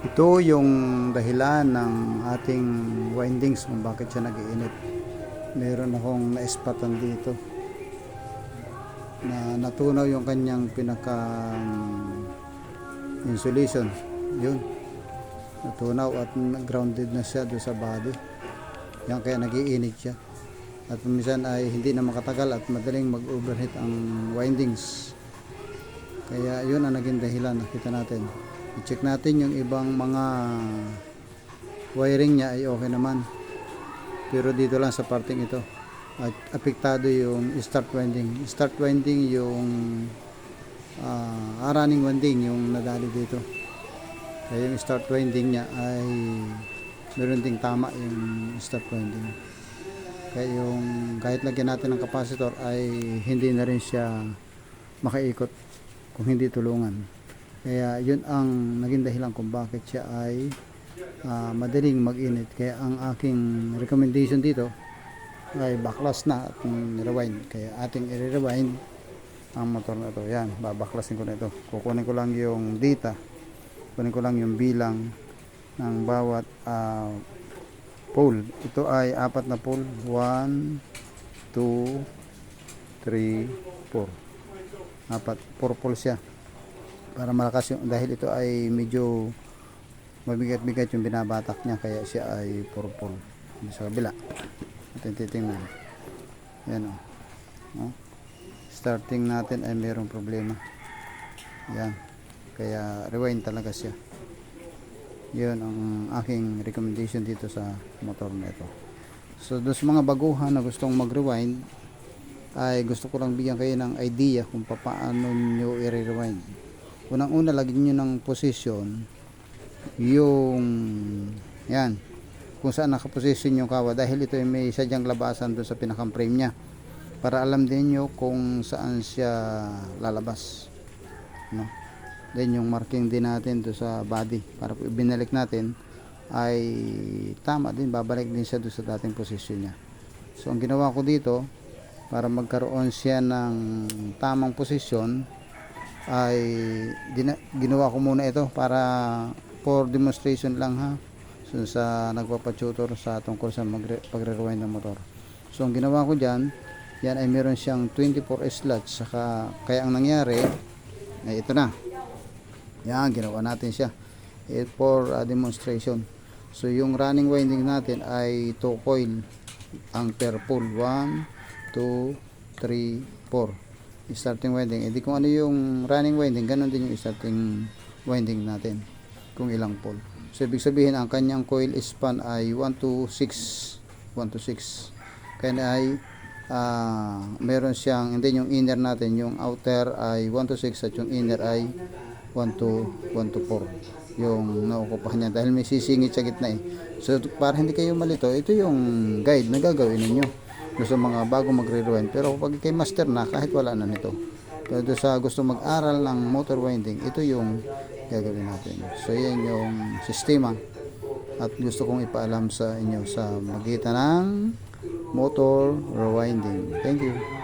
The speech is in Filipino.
Ito yung dahilan ng ating windings kung bakit siya nag-iinit. Meron akong na-spatan dito na natunaw yung kanyang pinaka insulation. Yun, natunaw at grounded na siya doon sa body. Yan kaya nag-iinit siya. At minsan ay hindi na makatagal at madaling mag-overheat ang windings. Kaya yun ang naging dahilan. Nakita natin. I-check natin yung ibang mga wiring niya ay okay naman. Pero dito lang sa parting ito. At apektado yung start winding. Start winding yung running winding yung nadali dito. Kaya yung start winding niya ay meron ding tama yung start winding. Kaya yung kahit lagyan natin ng capacitor ay hindi na rin siya makaikot kung hindi tulungan. Kaya yun ang naging dahilan kung bakit siya ay madaling mag-init. Kaya ang aking recommendation dito ay backlash na at rewind. Kaya ating i-rewind ang motor na ito. Yan, babaklasin ko na ito. Kukunin ko lang yung data. Kunin ko lang yung bilang ng bawat pole. Ito ay 4 na pole. 1, 2, 3, 4. 4 pole siya. Para malakas yung, dahil ito ay medyo mabigat-bigat yung binabatak niya, kaya siya ay 4 pole. Sa kabila. Atin titingnan. Yan o. Starting natin ay mayroong problema. Yan. Kaya rewind talaga siya. Yun ang aking recommendation dito sa motor na ito. So doon sa mga baguhan na gustong mag-rewind, ay gusto ko lang bigyan kayo ng idea kung paano nyo i-rewind. Unang-una, lagyan nyo ng position yung yan, kung saan nakaposition yung kawa, dahil ito ay may sadyang labasan doon sa pinakang frame nya para alam din nyo kung saan siya lalabas, no? Then yung marking din natin doon sa body para pag binalik natin ay tama din, babalik din siya doon sa dating position nya. So ang ginawa ko dito para magkaroon siya ng tamang posisyon ay ginawa ko muna ito para for demonstration lang, ha. So sa nagpapatutor sa tungkol sa pagre-rewind ng motor. So ang ginawa ko dyan, yan ay meron siyang 24 slots, saka kaya ang nangyari ay ito na. Yan, ginawa natin siya for demonstration. So yung running winding natin ay 2 coil ang per pole. 1, 2, 3, 4 starting winding. Edi kung ano yung running winding, ganun din yung starting winding natin kung ilang pole. So ibig sabihin ang kanyang coil span ay 1 to 6. Kaya ay meron siyang, hindi yung inner natin, yung outer ay 1 to 6 at yung inner ay 1 to 4 yung naukupahan niya, dahil may sisingit sa gitna eh. So para hindi kayo malito, ito yung guide na gagawin ninyo sa mga bago magre-rewind. Pero pag kay master na, kahit wala na nito, pero sa gusto mag-aral ng motor winding, ito yung gagawin natin. So yan yung sistema at gusto kong ipaalam sa inyo sa magitan ng motor rewinding. Thank you.